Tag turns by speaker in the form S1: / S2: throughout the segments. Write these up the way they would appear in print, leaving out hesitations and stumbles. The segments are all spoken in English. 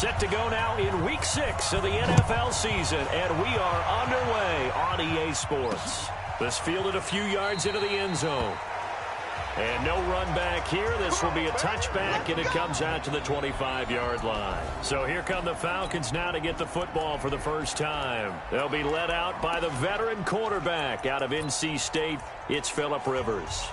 S1: Set to go now in Week 6 of the NFL season, and we are underway on EA Sports. This fielded a few yards into the end zone. And no run back here. This will be a touchback, and it comes out to the 25-yard line. So here come the Falcons now to get the football for the first time. They'll be led out by the veteran quarterback out of NC State. It's Phillip Rivers.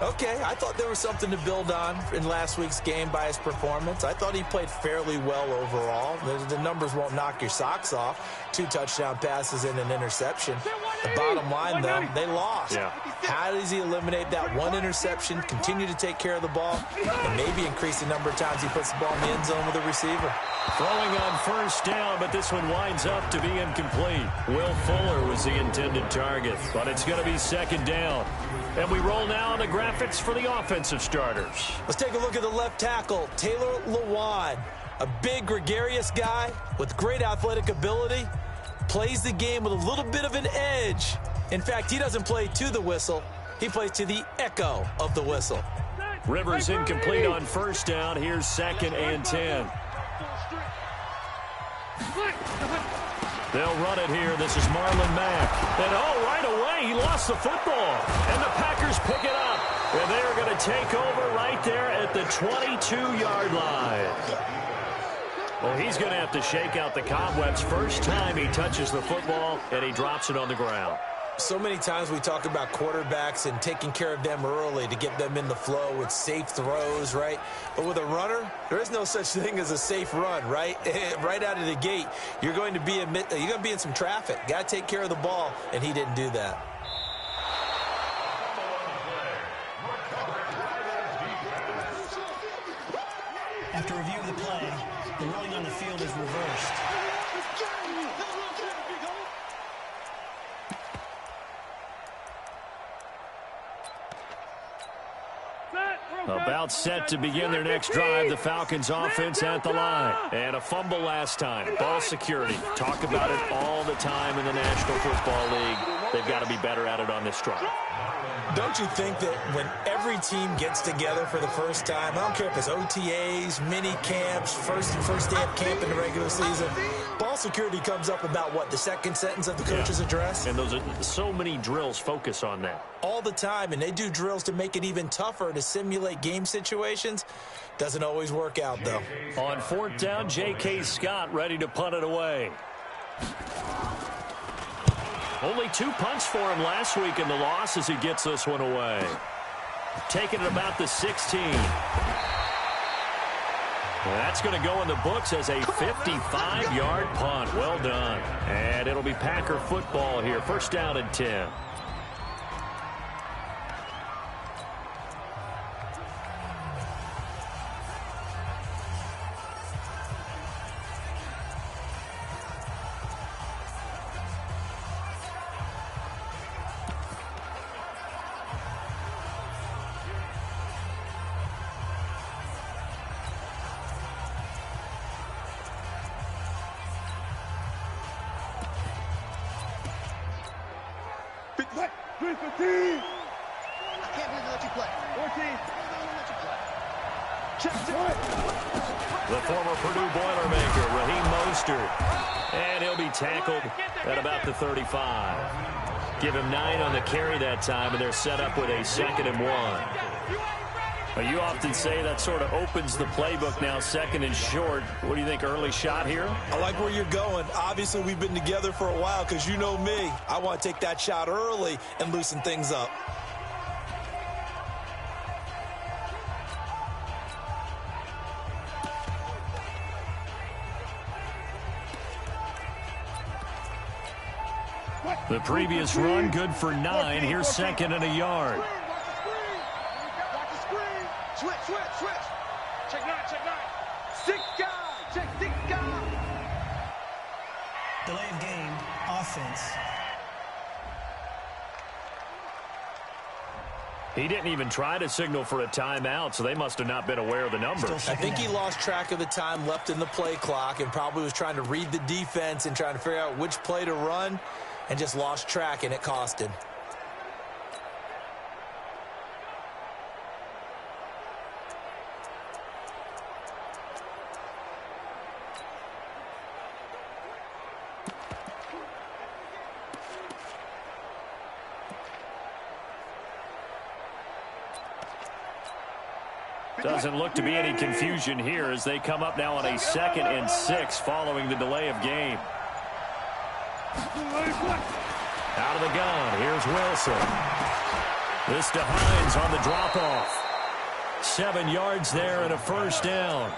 S2: Okay, I thought there was something to build on in last week's game by his performance. I thought he played fairly well overall. The numbers won't knock your socks off. 2 touchdown passes and an interception. The bottom line, though, they lost. Yeah. How does he eliminate that one interception, continue to take care of the ball, and maybe increase the number of times he puts the ball in the end zone with a receiver?
S1: Throwing on first down, but this one winds up to be incomplete. Will Fuller was the intended target, but it's going to be second down. And we roll now on the graphics for the offensive starters.
S2: Let's take a look at the left tackle, Taylor Lewan. A big, gregarious guy with great athletic ability. Plays the game with a little bit of an edge. In fact, he doesn't play to the whistle. He plays to the echo of the whistle.
S1: Rivers incomplete on first down. Here's 2nd and 10. They'll run it here. This is Marlon Mack. And, right away, he lost the football. And the Packers pick it up. And they are going to take over right there at the 22-yard line. Well, he's going to have to shake out the cobwebs first time he touches the football, and he drops it on the ground.
S2: So many times we talk about quarterbacks and taking care of them early to get them in the flow with safe throws, right? But with a runner, there is no such thing as a safe run, right? Right out of the gate, you're going to be in some traffic. Got to take care of the ball, and he didn't do that.
S3: After review of the play, the ruling on the field is reversed.
S1: About set to begin their next drive, the Falcons offense at the line. And a fumble last time. Ball security. Talk about it all the time in the National Football League. They've got to be better at it on this drive.
S2: Don't you think that when every team gets together for the first time, I don't care if it's OTAs, mini camps, first day of camp in the regular season, ball security comes up about what, the second sentence of the coach's address?
S1: And those are so many drills focus on that.
S2: All the time, and they do drills to make it even tougher to simulate game situations. Doesn't always work out, though.
S1: On 4th down, J.K. Scott ready to punt it away. Only 2 punts for him last week in the loss as he gets this one away. Taking it about the 16. That's going to go in the books as a 55-yard punt. Well done. And it'll be Packer football here. First down and 10. The former Purdue Boilermaker, Raheem Mostert. And he'll be tackled at about the 35. Give him 9 on the carry that time, and they're set up with a 2nd and 1. Well, you often say that sort of opens the playbook now, 2nd and short. What do you think, early shot here?
S2: I like where you're going. Obviously, we've been together for a while because you know me. I want to take that shot early and loosen things up.
S1: The previous run, good for 9. Here's 2nd and a yard.
S4: Switch. Check 9. 6 guys. Check 6 guys.
S3: Delay of game, offense.
S1: He didn't even try to signal for a timeout, so they must have not been aware of the numbers.
S2: I think he lost track of the time left in the play clock and probably was trying to read the defense and trying to figure out which play to run and just lost track, and it cost him.
S1: Doesn't look to be any confusion here as they come up now on a 2nd and 6 following the delay of game. Out of the gun, here's Wilson. This to Hines on the drop-off. 7 yards there and a first down.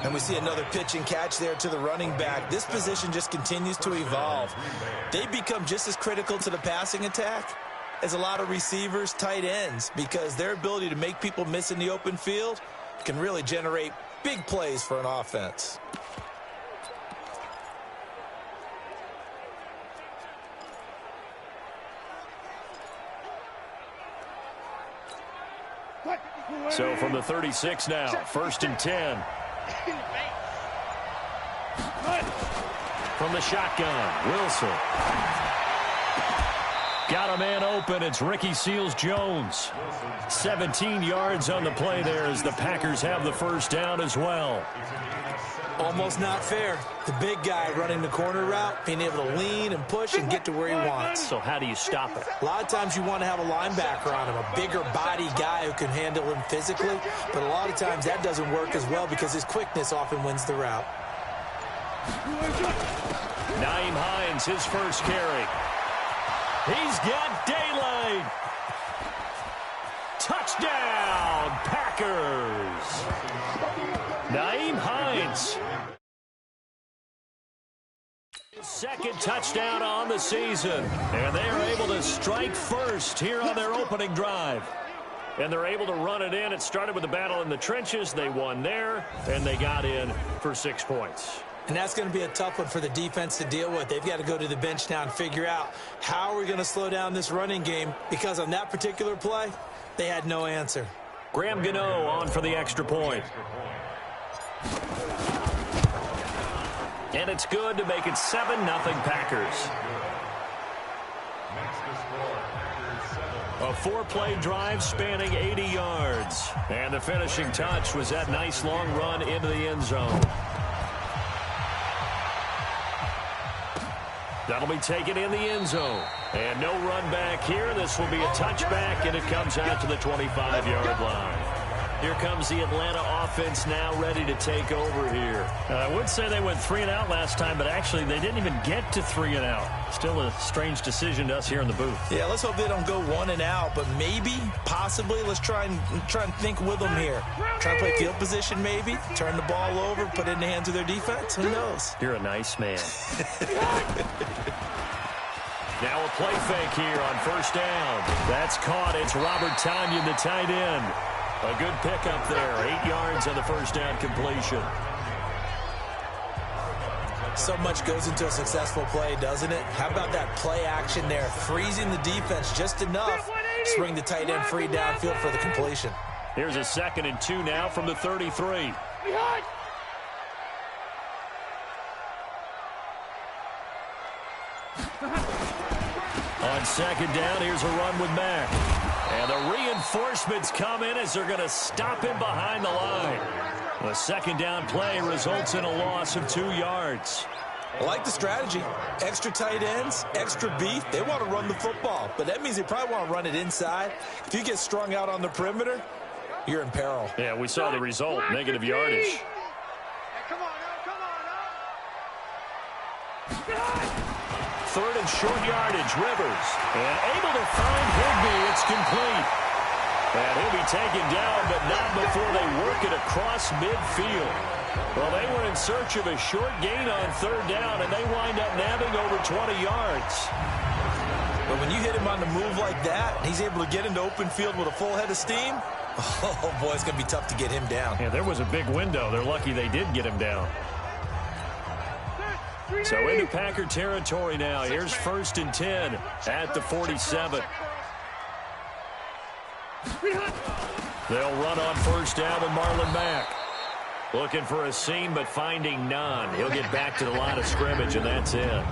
S2: And we see another pitch and catch there to the running back. This position just continues to evolve. They become just as critical to the passing attack as a lot of receivers, tight ends, because their ability to make people miss in the open field can really generate big plays for an offense.
S1: So from the 36 now, 1st and 10. From the shotgun, Wilson. Got a man open. It's Ricky Seals-Jones. 17 yards on the play there as the Packers have the first down as well.
S2: Almost not fair. The big guy running the corner route, being able to lean and push and get to where he wants.
S1: So how do you stop it?
S2: A lot of times you want to have a linebacker on him, a bigger body guy who can handle him physically. But a lot of times that doesn't work as well because his quickness often wins the route.
S1: Nyheim Hines, his first carry. He's got daylight. Touchdown, Packers. Nyheim Hines. 2nd touchdown on the season. And they are able to strike first here on their opening drive. And they're able to run it in. It started with a battle in the trenches. They won there, and they got in for 6 points.
S2: And that's going to be a tough one for the defense to deal with. They've got to go to the bench now and figure out how are we going to slow down this running game, because on that particular play, they had no answer.
S1: Graham Gano on for the extra point. And it's good to make it 7-0 Packers. A 4-play drive spanning 80 yards. And the finishing touch was that nice long run into the end zone. That'll be taken in the end zone. And no run back here. This will be a touchback, and it comes out to the 25-yard line. Here comes the Atlanta offense now ready to take over here. I would say they went 3 and out last time, but actually they didn't even get to 3 and out. Still a strange decision to us here in the booth.
S2: Yeah, let's hope they don't go 1 and out, but maybe, possibly, let's try and think with them here. Try to play field position maybe, turn the ball over, put it in the hands of their defense. Who knows?
S1: You're a nice man. Now a play fake here on first down. That's caught. It's Robert Tonyan, the tight end. A good pickup there. 8 yards on the first down completion.
S2: So much goes into a successful play, doesn't it? How about that play action there? Freezing the defense just enough to bring the tight end free downfield for the completion.
S1: Here's a 2nd and 2 now from the 33. On 2nd down, here's a run with Mack. And the reinforcements come in as they're going to stop him behind the line. The 2nd down play results in a loss of 2 yards.
S2: I like the strategy. Extra tight ends, extra beef. They want to run the football, but that means they probably want to run it inside. If you get strung out on the perimeter, you're in peril.
S1: Yeah, we saw the result, negative yardage.
S4: Come on now.
S1: 3rd and short yardage, Rivers. And able to find Higbee. It's complete. And he'll be taken down, but not before they work it across midfield. Well, they were in search of a short gain on 3rd down, and they wind up nabbing over 20 yards.
S2: But when you hit him on the move like that, and he's able to get into open field with a full head of steam, oh, boy, it's going to be tough to get him down.
S1: Yeah, there was a big window. They're lucky they did get him down. So into Packer territory now. Here's 1st and 10 at the 47. They'll run on 1st down with Marlon Mack. Looking for a seam, but finding none. He'll get back to the line of scrimmage, and that's it.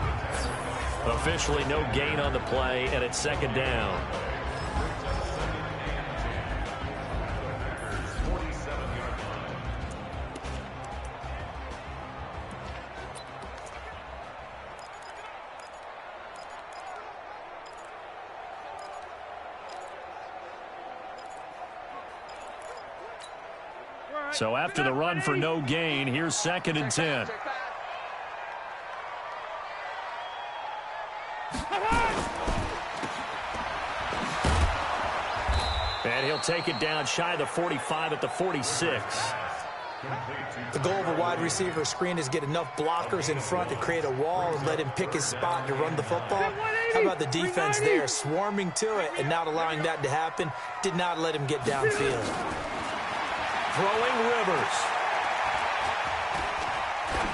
S1: Officially no gain on the play, and it's 2nd down. So after the run for no gain, here's 2nd and 10. And he'll take it down shy of the 45 at the 46.
S2: The goal of a wide receiver screen is get enough blockers in front to create a wall and let him pick his spot to run the football. How about the defense there, swarming to it and not allowing that to happen? Did not let him get downfield.
S1: Throwing Rivers.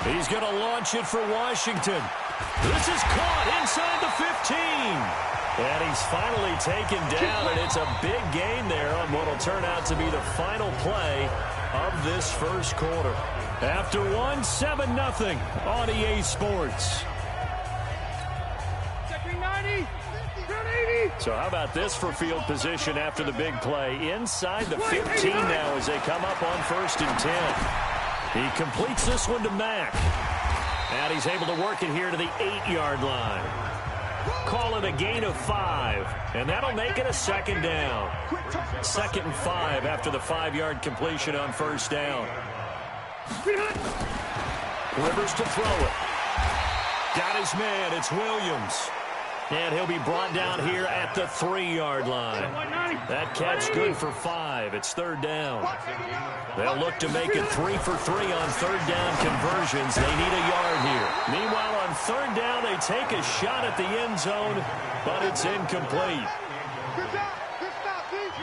S1: He's going to launch it for Washington. This is caught inside the 15. And he's finally taken down, and it's a big gain there on what will turn out to be the final play of this first quarter. After 7-0 on EA Sports. So how about this for field position after the big play? Inside the 15 now as they come up on 1st and 10. He completes this one to Mack. And he's able to work it here to the 8-yard line. Call it a gain of 5, and that'll make it a 2nd down. 2nd and 5 after the 5-yard completion on 1st down. Rivers to throw it. Got his man. It's Williams. And he'll be brought down here at the 3-yard line. That catch good for 5. It's 3rd down. They'll look to make it 3 for 3 on 3rd down conversions. They need a yard here. Meanwhile, on 3rd down, they take a shot at the end zone, but it's incomplete.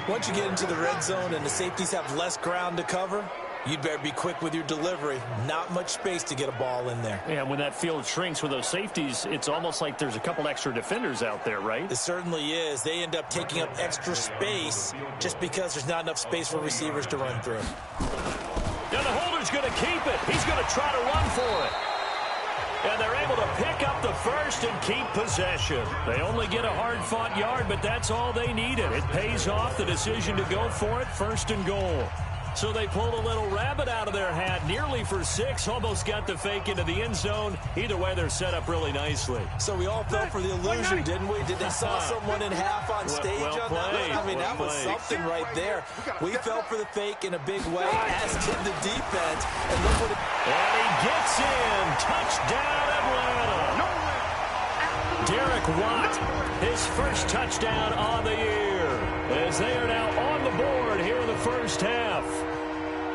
S2: Once you get into the red zone and the safeties have less ground to cover, you'd better be quick with your delivery. Not much space to get a ball in there.
S1: Yeah, when that field shrinks with those safeties, it's almost like there's a couple extra defenders out there, right?
S2: It certainly is. They end up taking up extra space just because there's not enough space for receivers to run through.
S1: And the holder's going to keep it. He's going to try to run for it. And they're able to pick up the first and keep possession. They only get a hard-fought yard, but that's all they needed. It pays off the decision to go for it, 1st and goal. So they pulled a little rabbit out of their hat, nearly for 6, almost got the fake into the end zone. Either way, they're set up really nicely.
S2: So we all fell for the illusion, didn't we? Did they saw someone in half on stage
S1: well
S2: on
S1: played.
S2: that? I mean, that was something right there. We fell for the fake in a big way, as did the defense. And look what
S1: and he gets in. Touchdown, Atlanta. Derek Watt, his first touchdown on the year, as they are now on the board here in the first half.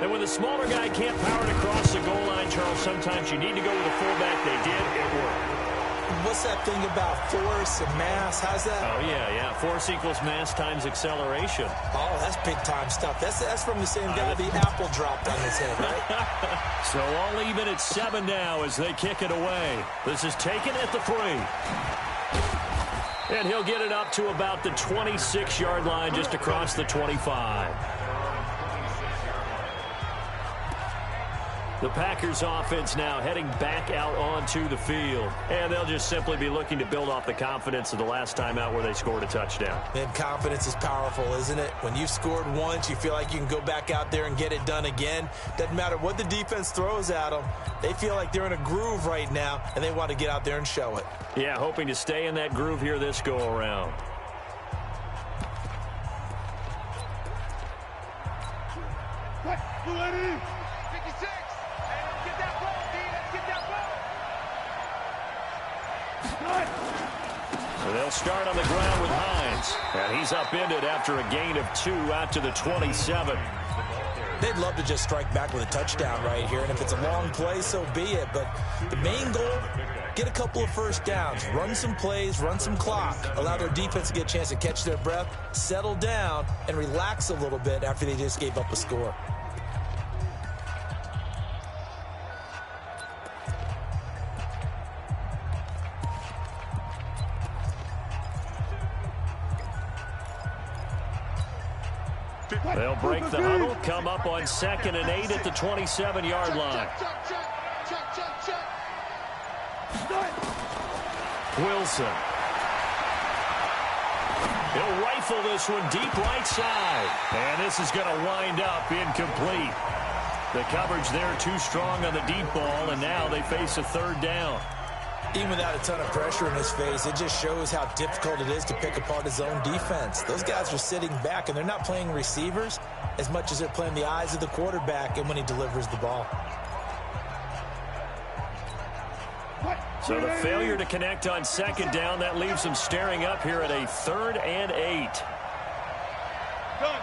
S1: And when the smaller guy can't power it across the goal line, Charles, sometimes you need to go with a fullback. They did. It worked.
S2: What's that thing about force and mass? How's that?
S1: Oh, yeah. Force equals mass times acceleration.
S2: Oh, that's big-time stuff. That's from the same guy the apple dropped on his head, right?
S1: So all even at 7 now as they kick it away. This is taken at the 3. And he'll get it up to about the 26-yard line, just across the 25. The Packers offense now heading back out onto the field. And they'll just simply be looking to build off the confidence of the last time out where they scored a touchdown.
S2: And confidence is powerful, isn't it? When you've scored once, you feel like you can go back out there and get it done again. Doesn't matter what the defense throws at them. They feel like they're in a groove right now, and they want to get out there and show it.
S1: Yeah, hoping to stay in that groove here this go-around. They'll start on the ground with Hines. And he's upended after a gain of 2 out to the 27.
S2: They'd love to just strike back with a touchdown right here. And if it's a long play, so be it. But the main goal, get a couple of first downs. Run some plays, run some clock. Allow their defense to get a chance to catch their breath, settle down, and relax a little bit after they just gave up a score.
S1: They'll break the huddle, come up on 2nd and 8 at the 27-yard line. Wilson. He'll rifle this one deep right side. And this is going to wind up incomplete. The coverage there too strong on the deep ball, and now they face a 3rd down.
S2: Even without a ton of pressure in his face, it just shows how difficult it is to pick apart his own defense. Those guys are sitting back, and they're not playing receivers as much as they're playing the eyes of the quarterback and when he delivers the ball.
S1: So the failure to connect on second down, that leaves them staring up here at a 3rd and 8.
S4: Good.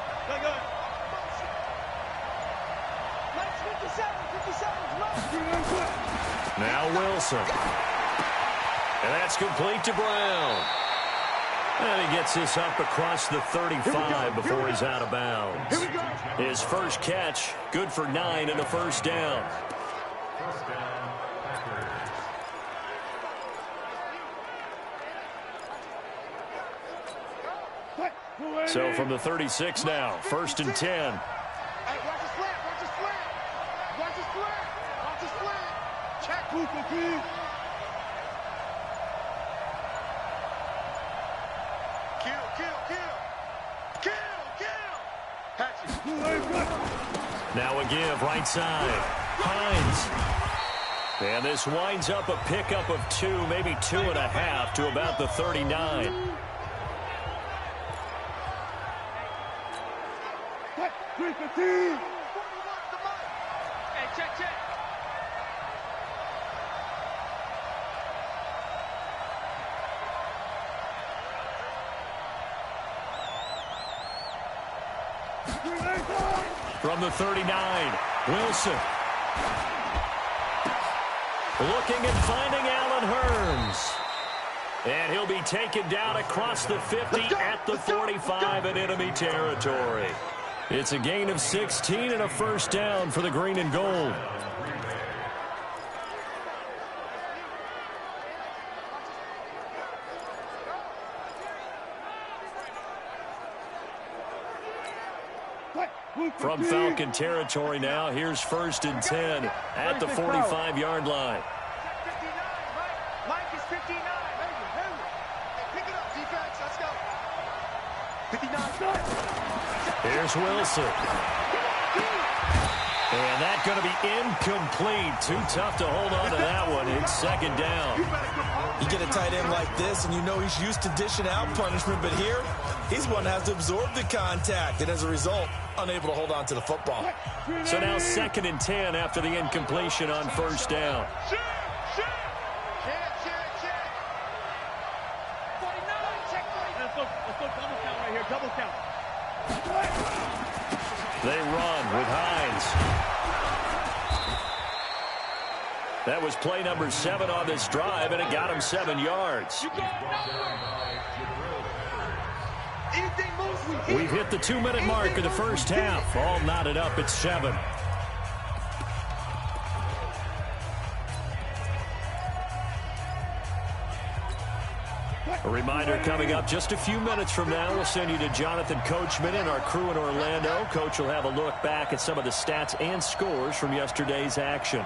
S1: Now Wilson. And that's complete to Brown. And he gets this up across the 35 before he's out of bounds. His first catch, good for 9 and a first down. So from the 36 now, 1st and 10.
S4: Hey, watch his slant. Check, Cooper,
S1: Now a give, right side. Hines. And this winds up a pickup of 2, maybe 2.5 to about the 39.
S4: Hey, check.
S1: From the 39, Wilson. Looking and finding Allen Hurns. And he'll be taken down across the 50 at the 45 in enemy territory. It's a gain of 16 and a first down for the green and gold. From Falcon territory now, here's 1st and 10 at the 45-yard line.
S4: Mike is 59. Hey, pick it up, defense. Let's go. 59.
S1: Here's Wilson. And that's going to be incomplete. Too tough to hold on to that one. It's 2nd down.
S2: You get a tight end like this, and you know he's used to dishing out punishment, but here, he's one that has to absorb the contact, and as a result, unable to hold on to the football.
S1: So now 2nd and 10 after the incompletion on 1st down.
S4: Check. 49. Check. Let's go double count right here. Double count.
S1: They run with Hines. That was play number 7 on this drive, and it got him 7 yards. We've hit the 2-minute mark of the first half. All knotted up at 7. A reminder coming up just a few minutes from now. We'll send you to Jonathan Coachman and our crew in Orlando. Coach will have a look back at some of the stats and scores from yesterday's action.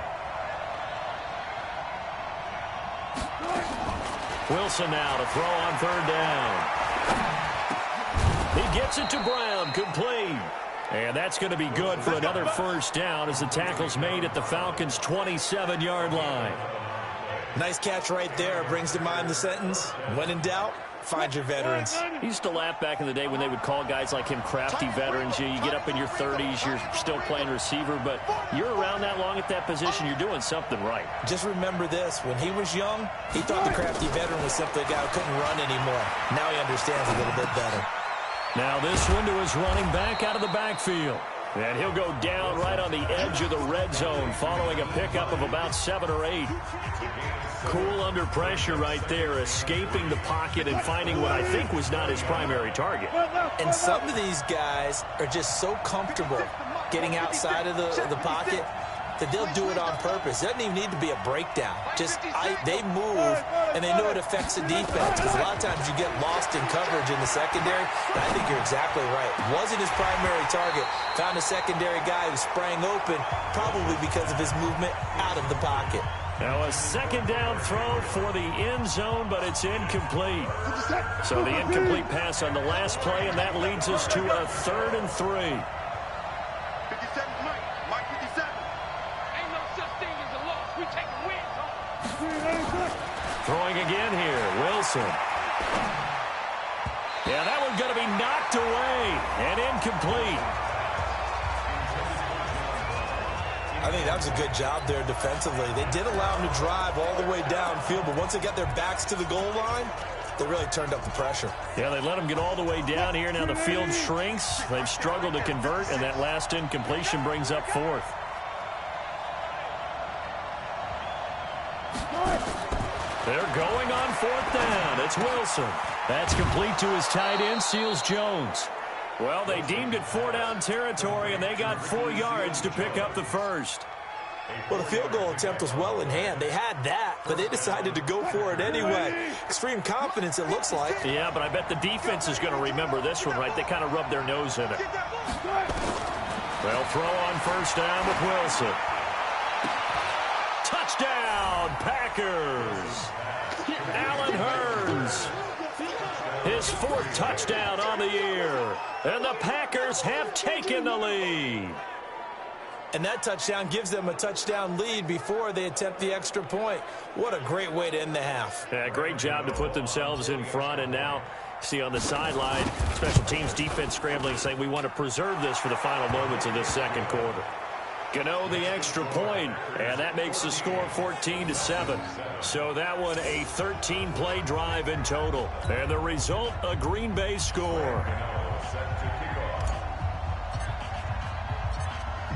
S1: Wilson now to throw on 3rd down. He gets it to Brown, complete. And that's going to be good for another first down as the tackle's made at the Falcons' 27-yard line.
S2: Nice catch right there. Brings to mind the sentence, when in doubt, find your veterans.
S1: He used to laugh back in the day when they would call guys like him crafty veterans. You get up in your 30s, you're still playing receiver, but you're around that long at that position, you're doing something right.
S2: Just remember this, when he was young, he thought the crafty veteran was simply a guy who couldn't run anymore. Now he understands a little bit better.
S1: Now this one to his running back out of the backfield. And he'll go down right on the edge of the red zone following a pickup of about 7 or 8. Cool under pressure right there, escaping the pocket and finding what I think was not his primary target.
S2: And some of these guys are just so comfortable getting outside of the pocket that they'll do it on purpose. It doesn't even need to be a breakdown. Just they move, and they know it affects the defense. Because a lot of times you get lost in coverage in the secondary. And I think you're exactly right. Wasn't his primary target. Found a secondary guy who sprang open, probably because of his movement out of the pocket.
S1: Now a 2nd down throw for the end zone, but it's incomplete. So the incomplete pass on the last play, and that leads us to a 3rd and 3.
S4: 57, Mike 57. Ain't no such thing as a loss. We take a win,
S1: Wilson. Yeah, that one's going to be knocked away and incomplete.
S2: I think that was a good job there defensively. They did allow him to drive all the way downfield, but once they got their backs to the goal line, they really turned up the pressure.
S1: Yeah, they let him get all the way down here. Now the field shrinks. They've struggled to convert, and that last incompletion brings up fourth. They're going on fourth down. It's Wilson. That's complete to his tight end, Seals Jones. Well, they deemed it 4-down territory, and they got 4 yards to pick up the first.
S2: Well, the field goal attempt was well in hand. They had that, but they decided to go for it anyway. Extreme confidence, it looks like.
S1: Yeah, but I bet the defense is going to remember this one, right? They kind of rubbed their nose in it. They'll throw on first down with Wilson. Touchdown, Packers! Allen Hurns. His 4th touchdown on the year. And the Packers have taken the lead.
S2: And that touchdown gives them a touchdown lead before they attempt the extra point. What a great way to end the half.
S1: Yeah, great job to put themselves in front. And now, see on the sideline, special teams defense scrambling, saying we want to preserve this for the final moments of this second quarter. Gano the extra point, and that makes the score 14-7. So that one a 13-play drive in total. And the result, a Green Bay score.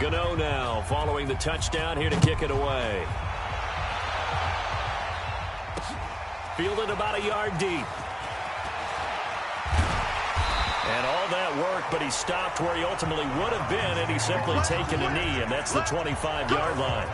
S1: Gano now following the touchdown here to kick it away. Fielded about a yard deep. And all that work, but he stopped where he ultimately would have been, and he's simply taken a knee, and that's the 25-yard line.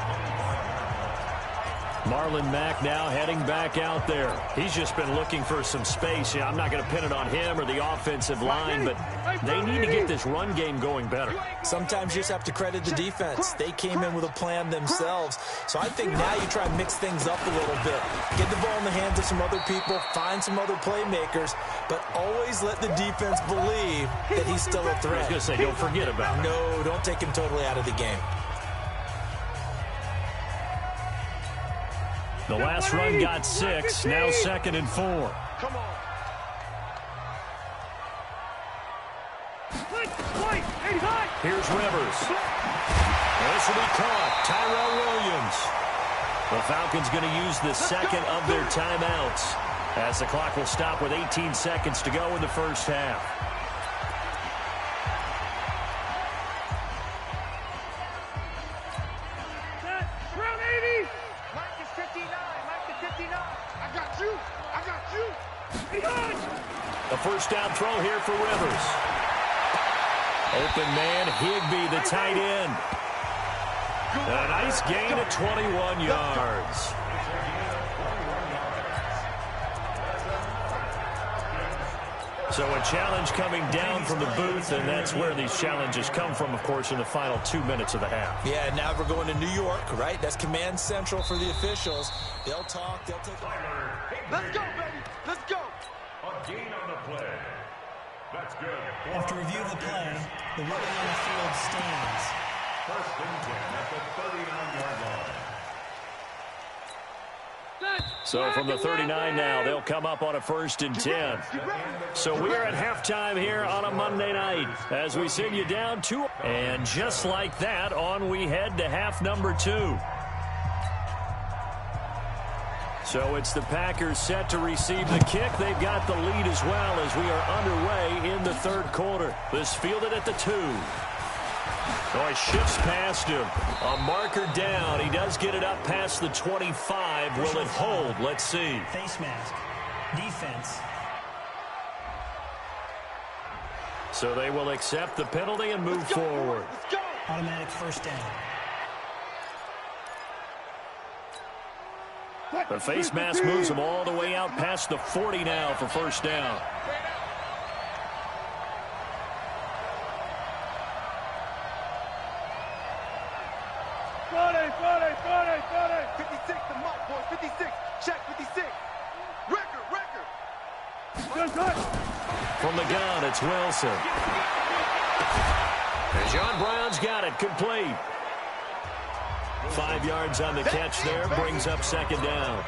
S1: Marlon Mack now heading back out there. He's just been looking for some space. Yeah, I'm not going to pin it on him or the offensive line, but they need to get this run game going better.
S2: Sometimes you just have to credit the defense. They came in with a plan themselves. So I think now you try and mix things up a little bit. Get the ball in the hands of some other people, find some other playmakers, but always let the defense believe that he's still a threat.
S1: I was going to say, don't forget about it.
S2: No, don't take him totally out of the game.
S1: The last run got 6, now 2nd and 4.
S4: Come on.
S1: Here's Rivers. This will be caught. Tyrell Williams. The Falcons going to use the second of their timeouts as the clock will stop with 18 seconds to go in the first half. A first down throw here for Rivers. Open man, Higbee, the tight end. A nice gain of 21 yards. So a challenge coming down from the booth, and that's where these challenges come from, of course, in the final 2 minutes of the half.
S2: Yeah, now we're going to New York, right? That's command central for the officials. They'll talk, they'll take...
S4: Let's go, baby. Let's go.
S5: A gain on the play. That's good.
S3: After review of the play, the ruling on the field stands.
S5: First and 10 at the 39-yard line.
S1: So from the 39 now, they'll come up on a 1st and 10. So we are at halftime here on a Monday night as we send you down 2. And just like that, on we head to half number 2. So it's the Packers set to receive the kick. They've got the lead as well as we are underway in the 3rd quarter. This fielded at the 2. Oh, he shifts past him. A marker down. He does get it up past the 25. Will it hold? Let's see.
S3: Face mask. Defense.
S1: So they will accept the penalty and move forward.
S3: Automatic first down.
S1: The face mask moves him all the way out past the 40 now for first down.
S4: Friday. 56, the mark, boy. 56. Check 56. Record.
S1: From the gun, it's Wilson. And John Brown's got it complete. 5 yards on the catch there, brings up 2nd down.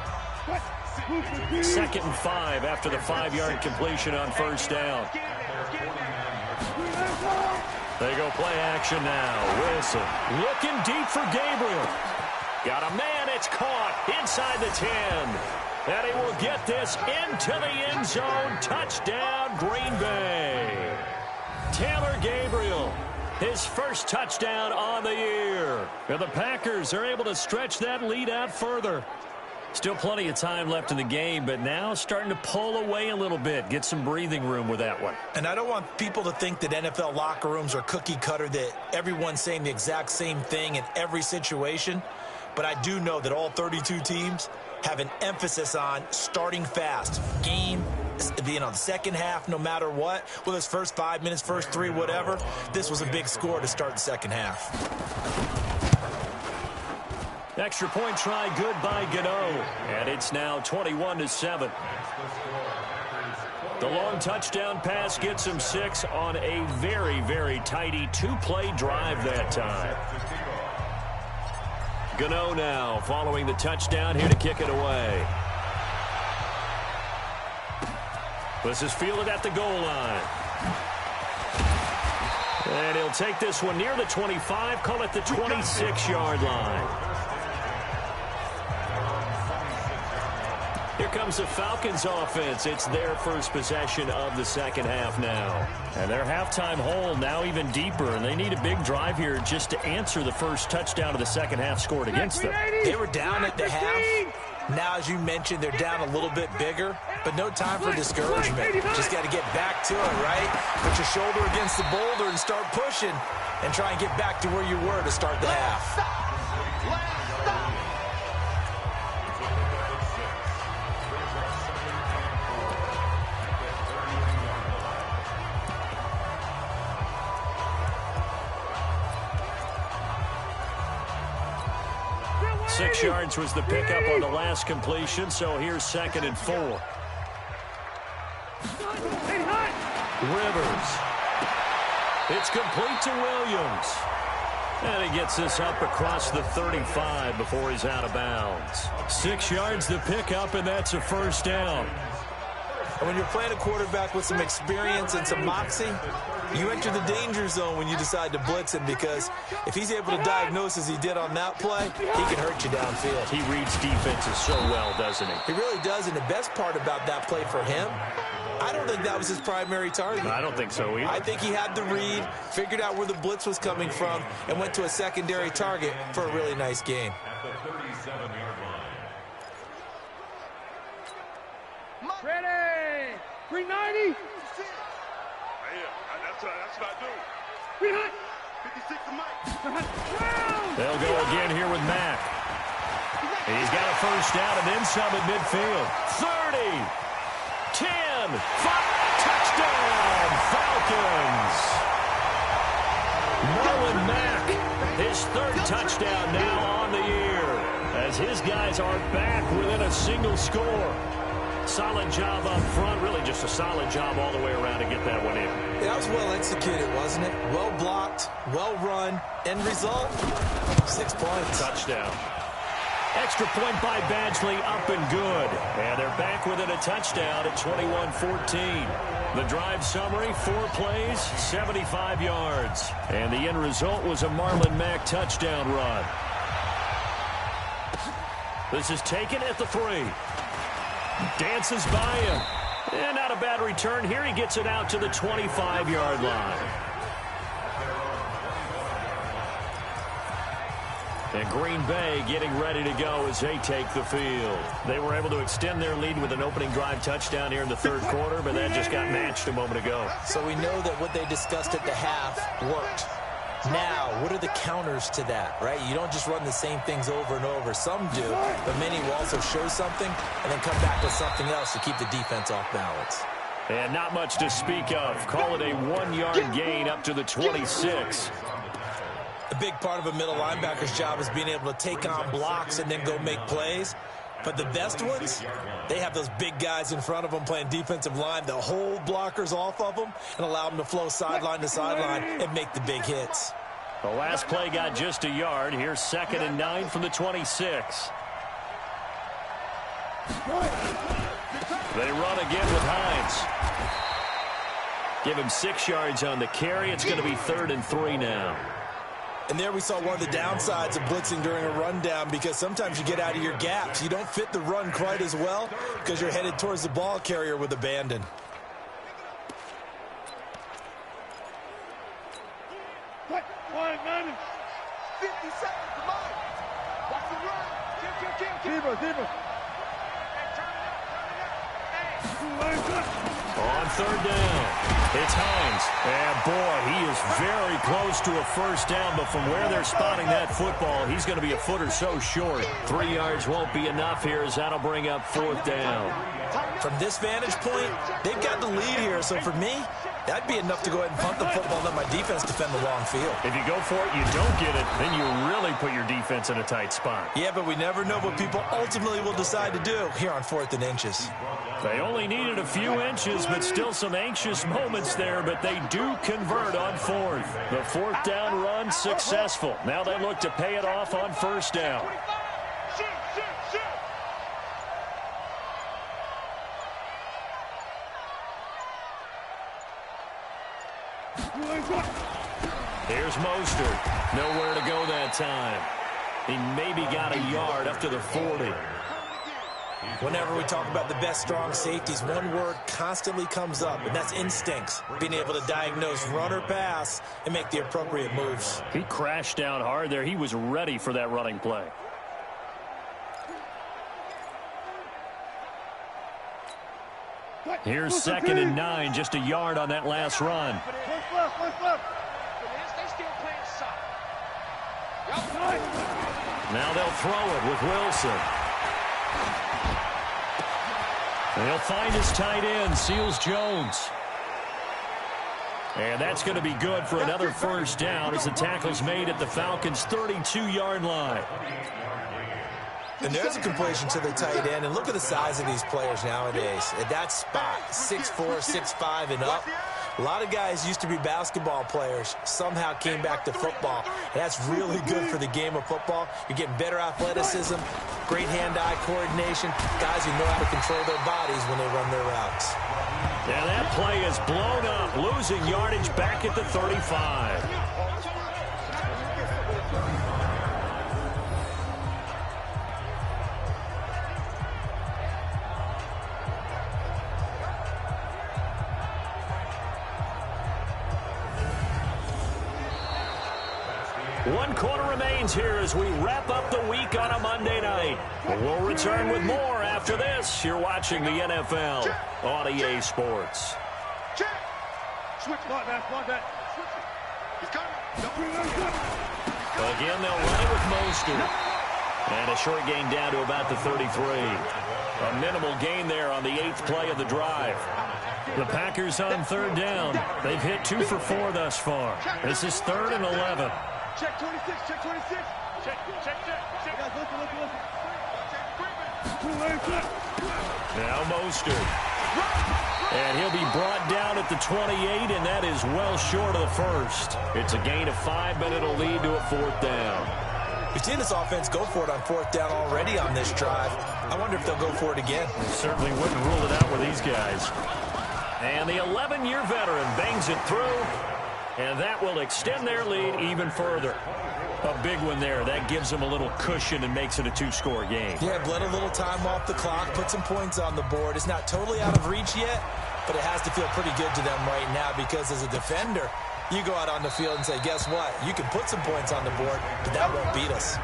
S1: 2nd and 5 after the 5-yard completion on first down. They go play action now. Wilson looking deep for Gabriel. Got a man. It's caught inside the 10. And he will get this into the end zone. Touchdown, Green Bay. Taylor Gabriel, his first touchdown on the year. And the Packers are able to stretch that lead out further. Still plenty of time left in the game, but now starting to pull away a little bit. Get some breathing room with that one.
S2: And I don't want people to think that NFL locker rooms are cookie cutter, that everyone's saying the exact same thing in every situation. But I do know that all 32 teams have an emphasis on starting fast. Game, the second half, no matter what, whether it's first 5 minutes, first 3, whatever, this was a big score to start the second half.
S1: Extra point try good by Gano. And it's now 21-7. The long touchdown pass gets him 6 on a very, very tidy 2-play drive that time. Gano now following the touchdown here to kick it away. This is fielded at the goal line. And he'll take this one near the 25, call it the 26-yard line. Here comes the Falcons offense. It's their first possession of the second half now. And their halftime hole now even deeper, and they need a big drive here just to answer the first touchdown of the second half scored against them.
S2: They were down at the half. Now, as you mentioned, they're down a little bit bigger, but no time for discouragement. Just got to get back to it, right? Put your shoulder against the boulder and start pushing and try and get back to where you were to start the half.
S1: 6 yards was the pickup on the last completion, so here's 2nd and 4. Rivers. It's complete to Williams. And he gets this up across the 35 before he's out of bounds. 6 yards the pickup, and that's a first down.
S2: And when you're playing a quarterback with some experience and some moxie, you enter the danger zone when you decide to blitz him, because if he's able to diagnose as he did on that play, he can hurt you downfield.
S1: He reads defenses so well, doesn't he?
S2: He really does, and the best part about that play for him, I don't think that was his primary target.
S1: I don't think so either.
S2: I think he had the read, figured out where the blitz was coming from, and went to a secondary target for a really nice gain.
S5: At the 37-yard line.
S4: Ready! 390! That's what I do. 56 to Mike.
S1: They'll go again here with Mack. He's got a first down and then some at midfield. 30, 10, 5, touchdown, Falcons. Marlon Mack, his 3rd touchdown now on the year, as his guys are back within a single score. Solid job up front, really just a solid job all the way around to get that one in.
S2: Yeah, that was well executed, wasn't it? Well blocked, well run. End result, 6 points.
S1: Touchdown. Extra point by Badgley, up and good. And they're back within a touchdown at 21-14. The drive summary, 4 plays, 75 yards. And the end result was a Marlon Mack touchdown run. This is taken at the 3. Dances by him. And not a bad return here. He gets it out to the 25-yard line. And Green Bay getting ready to go as they take the field. They were able to extend their lead with an opening drive touchdown here in the 3rd quarter, but that just got matched a moment ago.
S2: So we know that what they discussed at the half worked. Now, what are the counters to that, right? You don't just run the same things over and over. Some do, but many will also show something and then come back with something else to keep the defense off balance.
S1: And not much to speak of. Call it a 1-yard gain up to the 26.
S2: A big part of a middle linebacker's job is being able to take on blocks and then go make plays. But the best ones, they have those big guys in front of them playing defensive line that hold blockers off of them and allow them to flow sideline to sideline and make the big hits.
S1: The last play got just a yard. Here's 2nd and 9 from the 26. They run again with Hines. Give him 6 yards on the carry. It's going to be 3rd and 3 now.
S2: And there we saw one of the downsides of blitzing during a rundown, because sometimes you get out of your gaps. You don't fit the run quite as well because you're headed towards the ball carrier with abandon.
S4: What? 1 minute. 50 seconds. Come on. Watch the run. Kill. Deeper.
S1: On 3rd down, it's Hines. And, boy, he is very close to a first down, but from where they're spotting that football, he's going to be a foot or so short. 3 yards won't be enough here, as that'll bring up 4th down.
S2: From this vantage point, they've got the lead here, so for me, that'd be enough to go ahead and punt the football and let my defense defend the long field.
S1: If you go for it, you don't get it, then you really put your defense in a tight spot.
S2: Yeah, but we never know what people ultimately will decide to do here on 4th and inches.
S1: They only needed a few inches, but still some anxious moments there, but they do convert on 4th. The 4th down run successful. Now they look to pay it off on 1st down. Here's Mostert. Nowhere to go that time. He maybe got a yard up to the 40.
S2: Whenever we talk about the best strong safeties, one word constantly comes up, and that's instincts. Being able to diagnose run or pass and make the appropriate moves.
S1: He crashed down hard there. He was ready for that running play. Here's 2nd and 9, just a yard on that last run. Now they'll throw it with Wilson. He'll find his tight end, Seals Jones. And that's going to be good for another first down as the tackle's made at the Falcons' 32-yard line.
S2: And there's a completion to the tight end. And look at the size of these players nowadays. At that spot, 6'4", 6'5", and up. A lot of guys used to be basketball players, somehow came back to football. And that's really good for the game of football. You're getting better athleticism, great hand-eye coordination, guys who know how to control their bodies when they run their routes.
S1: Now that play is blown up, losing yardage back at the 35. One quarter remains here as we wrap up the week on a Monday night. We'll return with more after this. You're watching the NFL on EA Sports.
S4: Switch, back. He's coming.
S1: Again, they'll run it with Mostert. And a short gain down to about the 33. A minimal gain there on the 8th play of the drive. The Packers on 3rd down. They've hit 2 for 4 thus far. This is 3rd and 11.
S4: Check 26, check 26. Check. Guys, listen.
S1: Now Mostert. And he'll be brought down at the 28, and that is well short of the first. It's a gain of 5, but it'll lead to a 4th down.
S2: We've seen this offense go for it on 4th down already on this drive. I wonder if they'll go for it again.
S1: Certainly wouldn't rule it out with these guys. And the 11-year veteran bangs it through. And that will extend their lead even further. A big one there. That gives them a little cushion and makes it a 2-score game.
S2: Yeah, bled a little time off the clock, put some points on the board. It's not totally out of reach yet, but it has to feel pretty good to them right now because as a defender, you go out on the field and say, guess what? You can put some points on the board, but that won't beat us.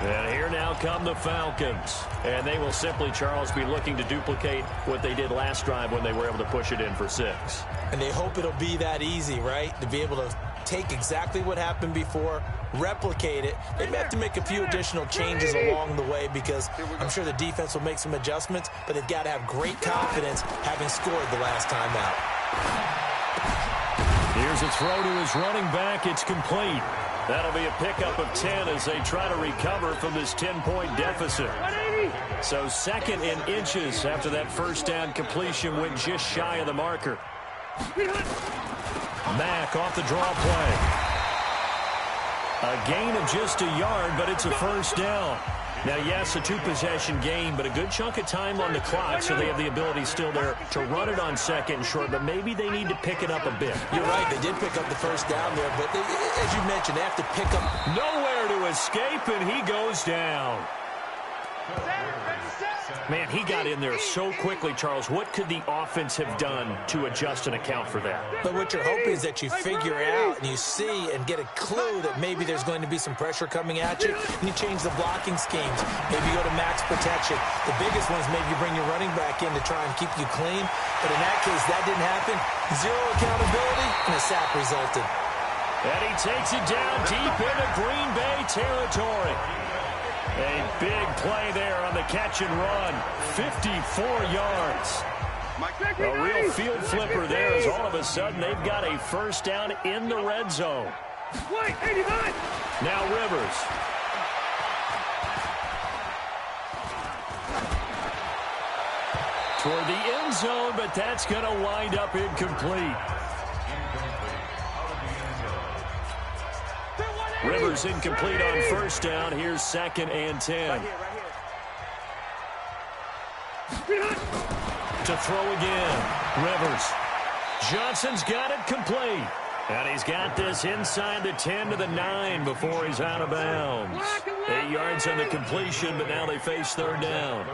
S1: And here now come the Falcons. And they will simply, Charles, be looking to duplicate what they did last drive when they were able to push it in for 6.
S2: And they hope it'll be that easy, right? To be able to take exactly what happened before, replicate it. They may have to make a few additional changes along the way because I'm sure the defense will make some adjustments, but they've got to have great confidence having scored the last time out.
S1: Here's a throw to his running back. It's complete. That'll be a pickup of 10 as they try to recover from this 10-point deficit. So 2nd and inches after that first down completion went just shy of the marker. Mack off the draw play. A gain of just a yard, but it's a first down. Now, yes, a two-possession game, but a good chunk of time on the clock, so they have the ability still there to run it on second and short, but maybe they need to pick it up a bit.
S2: You're right. They did pick up the first down there, but as you mentioned, they have to pick up.
S1: Nowhere to escape, and he goes down. Man, he got in there so quickly, Charles. What could the offense have done to adjust and account for that?
S2: But what you're hoping is that you figure out and you see and get a clue that maybe there's going to be some pressure coming at you, and you change the blocking schemes. Maybe you go to max protection. The biggest one is maybe you bring your running back in to try and keep you clean. But in that case, that didn't happen. Zero accountability, and a sack resulted.
S1: And he takes it down deep into Green Bay territory. A big play there on the catch and run. 54 yards. A real field flipper there as all of a sudden they've got a first down in the red zone. Now Rivers. Toward the end zone, but that's going to wind up incomplete. Rivers incomplete on first down. Here's 2nd and 10. To throw again. Rivers. Johnson's got it complete. And he's got this inside the 10 to the 9 before he's out of bounds. 8 yards on the completion, but now they face third down.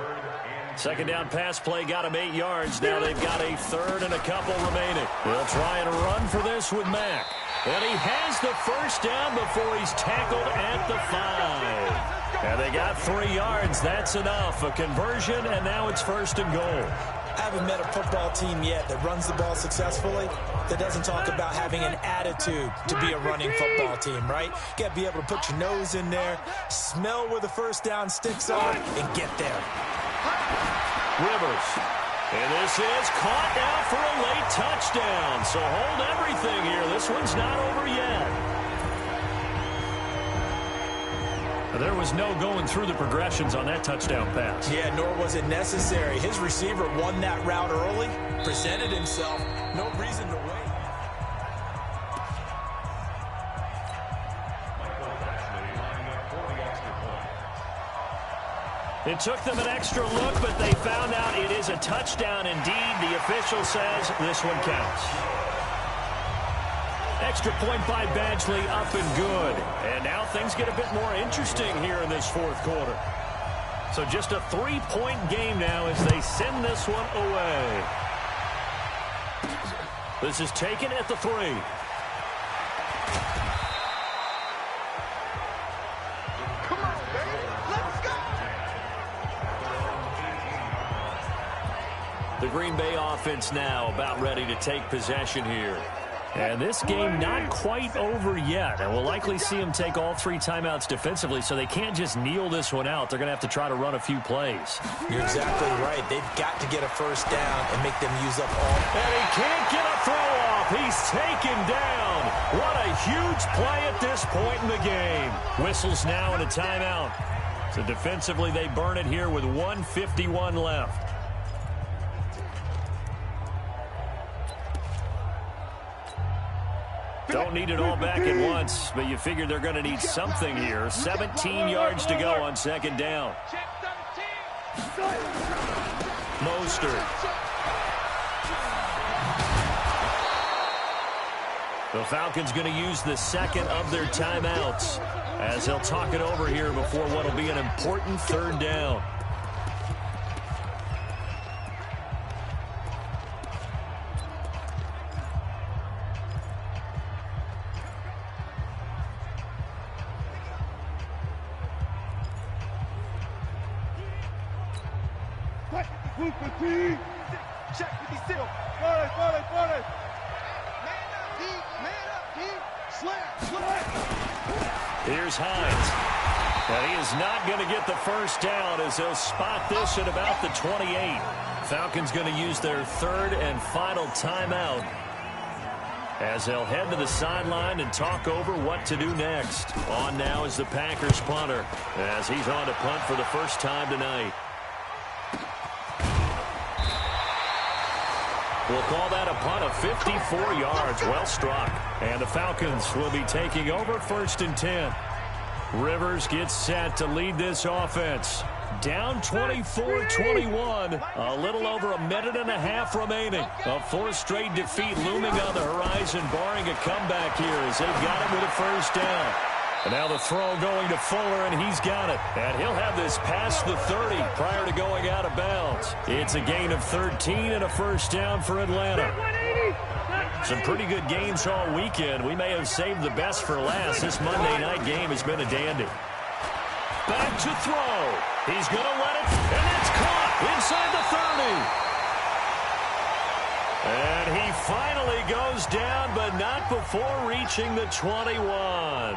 S1: Second down pass play got him 8 yards. Now they've got a third and a couple remaining. They'll try and run for this with Mack. And he has the first down before he's tackled at the 5. And they got 3 yards. That's enough. A conversion, and now it's first and goal.
S2: I haven't met a football team yet that runs the ball successfully that doesn't talk about having an attitude to be a running football team, right? You got to be able to put your nose in there, smell where the first down sticks are, and get there.
S1: Rivers. And this is caught now for a late touchdown. So hold everything here. This one's not over yet. There was no going through the progressions on that touchdown pass.
S2: Yeah, nor was it necessary. His receiver won that route early, presented himself. No reason to wait.
S1: It took them an extra look, but they found out it is a touchdown indeed. The official says this one counts. Extra point by Badgley, up and good. And now things get a bit more interesting here in this fourth quarter. So just a 3-point game now as they send this one away. This is taken at the 3. The Green Bay offense now about ready to take possession here. And this game not quite over yet. And we'll likely see them take all 3 timeouts defensively, so they can't just kneel this one out. They're going to have to try to run a few plays.
S2: You're exactly right. They've got to get a first down and make them use up all.
S1: And he can't get a throw off. He's taken down. What a huge play at this point in the game. Whistles now and a timeout. So defensively, they burn it here with 1:51 left. Don't need it all back at once, but you figure they're going to need something here. 17 yards to go on second down. Mostert. The Falcons going to use the second of their timeouts as they'll talk it over here before what will be an important third down.
S4: Check with these still. Man up, deep. Slam.
S1: Here's Hines. And he is not going to get the first down as they'll spot this at about the 28. Falcons going to use their third and final timeout as they'll head to the sideline and talk over what to do next. On now is the Packers punter as he's on to punt for the first time tonight. We'll call that a punt of 54 yards. Well struck. And the Falcons will be taking over 1st and 10. Rivers gets set to lead this offense. Down 24-21. A little over a minute and a half remaining. A 4th straight defeat looming on the horizon, barring a comeback here as they've got him with a 1st down. And now the throw going to Fuller, and he's got it. And he'll have this past the 30 prior to going out of bounds. It's a gain of 13 and a 1st down for Atlanta. Some pretty good games all weekend. We may have saved the best for last. This Monday night game has been a dandy. Back to throw. He's going to let it, and it's caught inside the 30. And he finally goes down, but not before reaching the 21.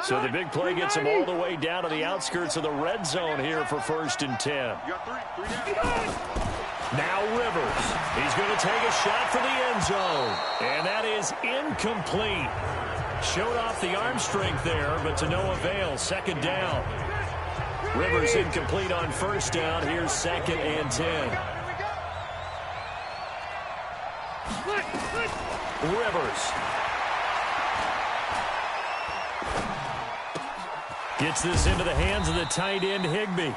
S1: So the big play gets him all the way down to the outskirts of the red zone here for 1st and 10. Now Rivers. He's going to take a shot for the end zone. And that is incomplete. Showed off the arm strength there, but to no avail. 2nd down. Rivers incomplete on 1st down. Here's 2nd and 10. Rivers. Gets this into the hands of the tight end, Higbee.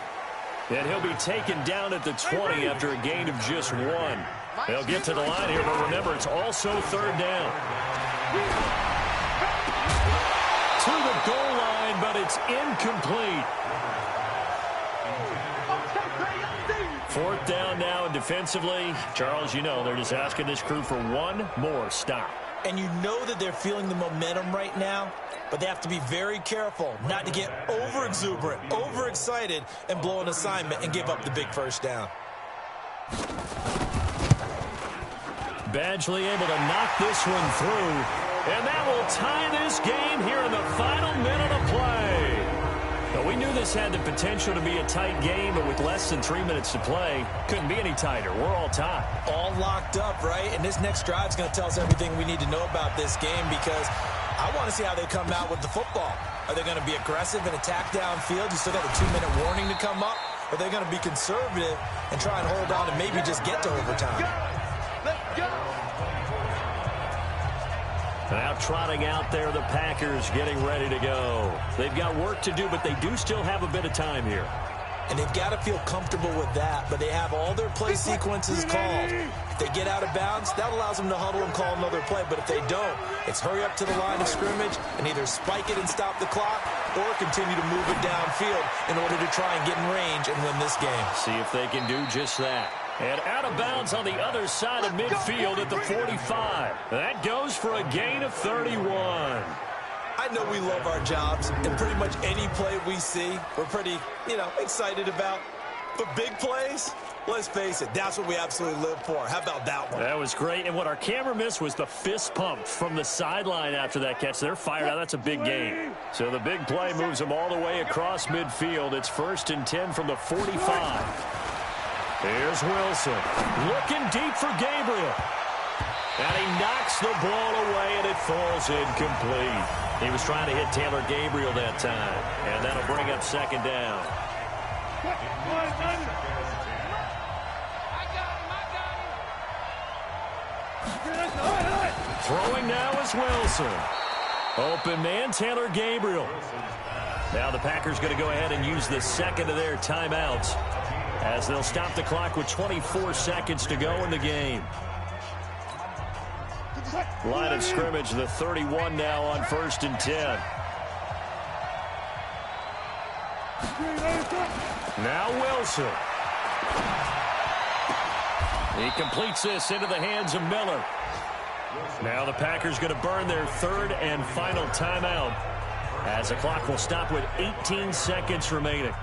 S1: And he'll be taken down at the 20 after a gain of just 1. They'll get to the line here, but remember, it's also 3rd down. To the goal line, but it's incomplete. 4th down now, and defensively, Charles, you know, they're just asking this crew for one more stop.
S2: And you know that they're feeling the momentum right now, but they have to be very careful not to get over-exuberant, over-excited, and blow an assignment and give up the big 1st down.
S1: Badgley able to knock this one through, and that will tie this game here in the final minute of play. Now, we knew this had the potential to be a tight game, but with less than 3 minutes to play, couldn't be any tighter. We're all tied.
S2: All locked up, right? And this next drive is going to tell us everything we need to know about this game because I want to see how they come out with the football. Are they going to be aggressive and attack downfield? You still got a 2-minute warning to come up? Or are they going to be conservative and try and hold on and maybe just get to overtime?
S4: Let's go.
S1: Now trotting out there, the Packers getting ready to go. They've got work to do, but they do still have a bit of time here.
S2: And they've got to feel comfortable with that, but they have all their play sequences called. If they get out of bounds, that allows them to huddle and call another play. But if they don't, it's hurry up to the line of scrimmage and either spike it and stop the clock or continue to move it downfield in order to try and get in range and win this game.
S1: See if they can do just that. And out of bounds on the other side of midfield at the 45. That goes for a gain of 31.
S2: I know we love our jobs, and pretty much any play we see, we're pretty, excited about. But big plays, let's face it, that's what we absolutely live for. How about that one?
S1: That was great, and what our camera missed was the fist pump from the sideline after that catch. They're fired out. That's a big gain. So the big play moves them all the way across midfield. It's 1st and 10 from the 45. Here's Wilson, looking deep for Gabriel. And he knocks the ball away, and it falls incomplete. He was trying to hit Taylor Gabriel that time, and that'll bring up 2nd down. Throwing now is Wilson. Open man, Taylor Gabriel. Now the Packers going to go ahead and use the 2nd of their timeouts, as they'll stop the clock with 24 seconds to go in the game. Line of scrimmage, the 31 now on 1st and 10. Now Wilson. He completes this into the hands of Miller. Now the Packers going to burn their 3rd and final timeout, as the clock will stop with 18 seconds remaining.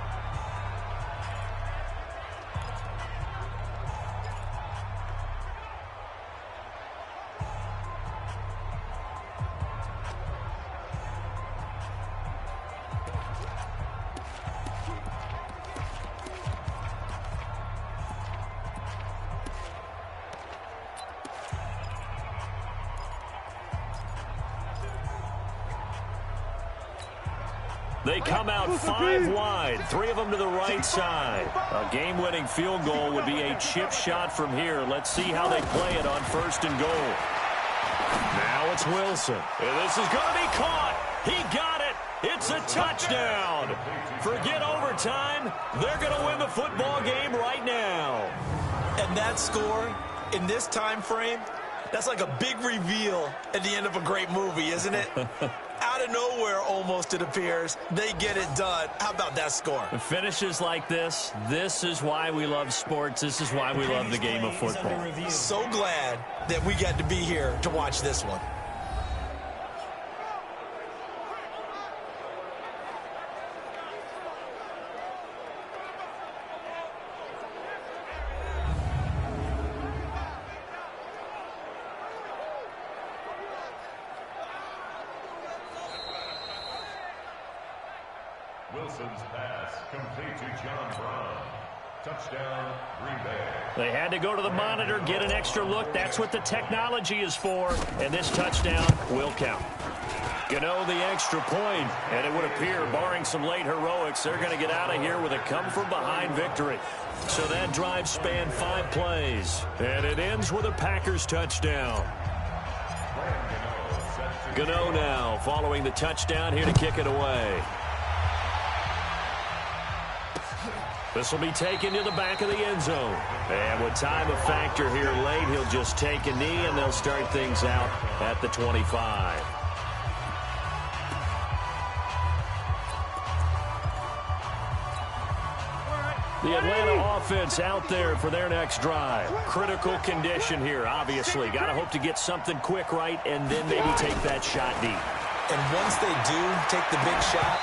S1: They come out 5 wide, 3 of them to the right side. A game-winning field goal would be a chip shot from here. Let's see how they play it on 1st and goal. Now it's Wilson. And this is going to be caught. He got it. It's a touchdown. Forget overtime. They're going to win the football game right now.
S2: And that score in this time frame, that's like a big reveal at the end of a great movie, isn't it? Out of nowhere, almost, it appears, they get it done. How about that score?
S1: Finishes like this is why we love sports. This is why we love the game of football.
S2: So glad that we got to be here to watch this one.
S5: Wilson's pass complete to John Brown. Touchdown, Green Bay.
S1: They had to go to the monitor, get an extra look. That's what the technology is for. And this touchdown will count. Gano the extra point, and it would appear, barring some late heroics, they're going to get out of here with a come-from-behind victory. So that drive spanned 5 plays, and it ends with a Packers touchdown. Gano now following the touchdown here to kick it away. This will be taken to the back of the end zone. And with time a factor here late, he'll just take a knee, and they'll start things out at the 25. The Atlanta offense out there for their next drive. Critical condition here, obviously. Got to hope to get something quick right and then maybe take that shot deep.
S2: And once they do take the big shot,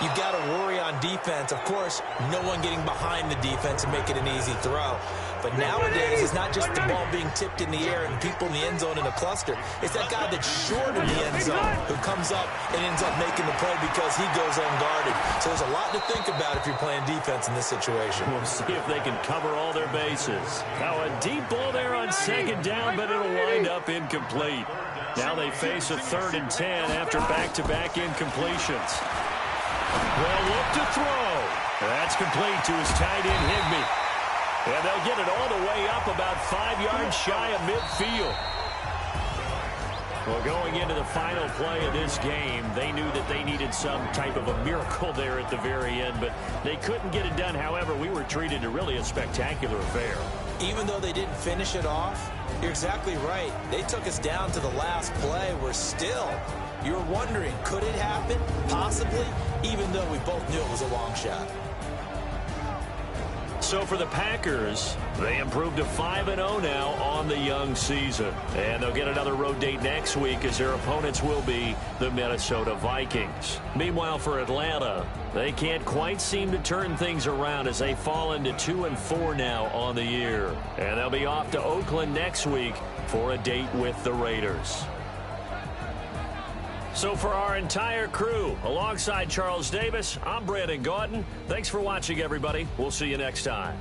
S2: you've got to worry on defense. Of course, no one getting behind the defense and making an easy throw. But nowadays, it's not just the ball being tipped in the air and people in the end zone in a cluster. It's that guy that's short of the end zone who comes up and ends up making the play because he goes unguarded. So there's a lot to think about if you're playing defense in this situation.
S1: We'll see if they can cover all their bases. Now a deep ball there on 2nd down, but it'll wind up incomplete. Now they face a 3rd and 10 after back-to-back incompletions. Well, look to throw. That's complete to his tight end, Higbee. And they'll get it all the way up about 5 yards shy of midfield. Well, going into the final play of this game, they knew that they needed some type of a miracle there at the very end, but they couldn't get it done. However, we were treated to really a spectacular affair.
S2: Even though they didn't finish it off, you're exactly right. They took us down to the last play. We're still, you're wondering, could it happen? Possibly, even though we both knew it was a long shot.
S1: So for the Packers, they improved to 5-0 now on the young season. And they'll get another road date next week as their opponents will be the Minnesota Vikings. Meanwhile, for Atlanta, they can't quite seem to turn things around as they fall into 2-4 now on the year. And they'll be off to Oakland next week for a date with the Raiders. So for our entire crew, alongside Charles Davis, I'm Brandon Gaudin. Thanks for watching, everybody. We'll see you next time.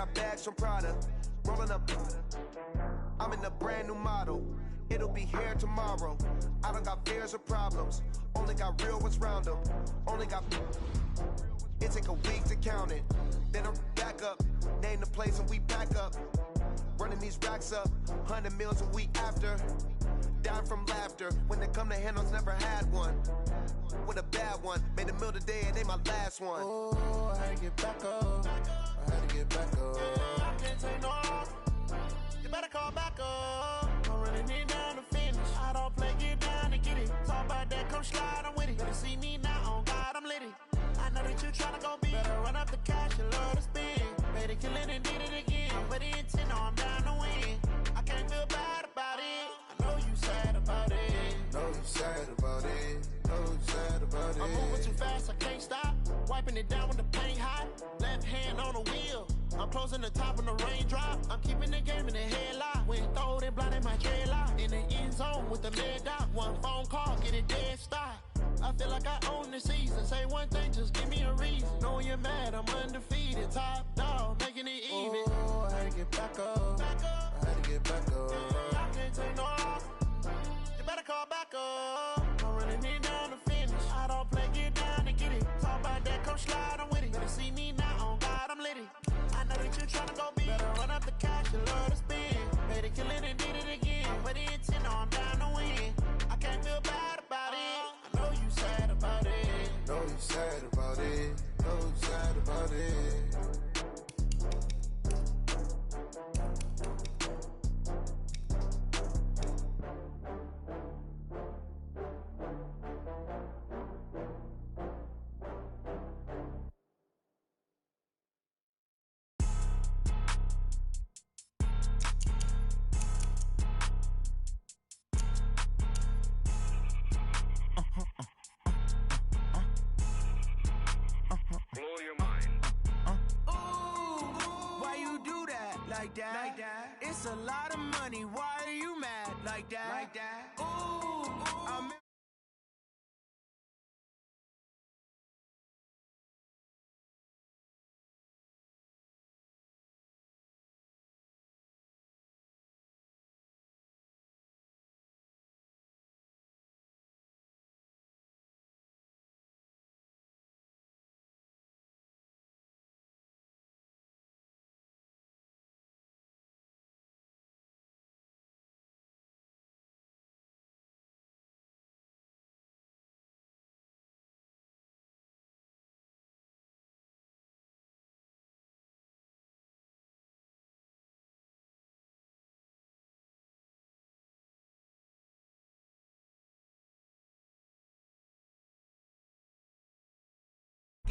S6: got bags from Prada. Rolling up. I'm in a brand new model. It'll be here tomorrow. I don't got fears or problems. Only got real ones round them. Only got. It take a week to count it. Then I'm back up. Name the place and we back up. Running these racks up. 100 meals a week after. Dying from laughter. When it come to handles, never had one. With a bad one. Made a meal today and they my last one.
S7: Oh, I had to get back up. I had to get back up. I can't take no. You better call back up. I'm running it down to finish. I don't play, get down to get it. Talk about that, come slide, I'm with it. Better see me now, on God, I'm litty. I know that you tryna go big. Better run up the cash, you love to spend. Better kill it and did it again. But the intent, no, I'm down to win. I can't feel bad about it. I know you sad about it.
S8: Know you sad about it. Know you sad about it.
S7: I'm moving too fast, I can't stop. Wiping it down with the paint hot. Left hand on the wheel. I'm closing the top when the raindrop. I'm keeping the game in the headlock. When throwed and blinded my dreadlock. In the end zone with the lead dot. One phone call, get it dead stop. I feel like I own the season. Say one thing, just give me a reason. Knowing you're mad, I'm undefeated. Top dog, making it even.
S8: Oh, I had to get back up. I had to get back up.
S7: I can't take no off. You better call back up. I'm running it down to finish. I don't play, get down to get it. Talk about that, come slide, I'm with it. Better see me now, on God, I'm litty. I know that you tryna go big. Better run up the cash, you love to spend. Better kill it and did it again. But the intent, no, I'm down to win. I can't feel bad about it. I know you sad about it.
S8: Know you sad about it. Know you sad about it.
S6: Like that. It's a lot of money. Why are you mad like that? Like that.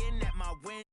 S6: I'm at my win.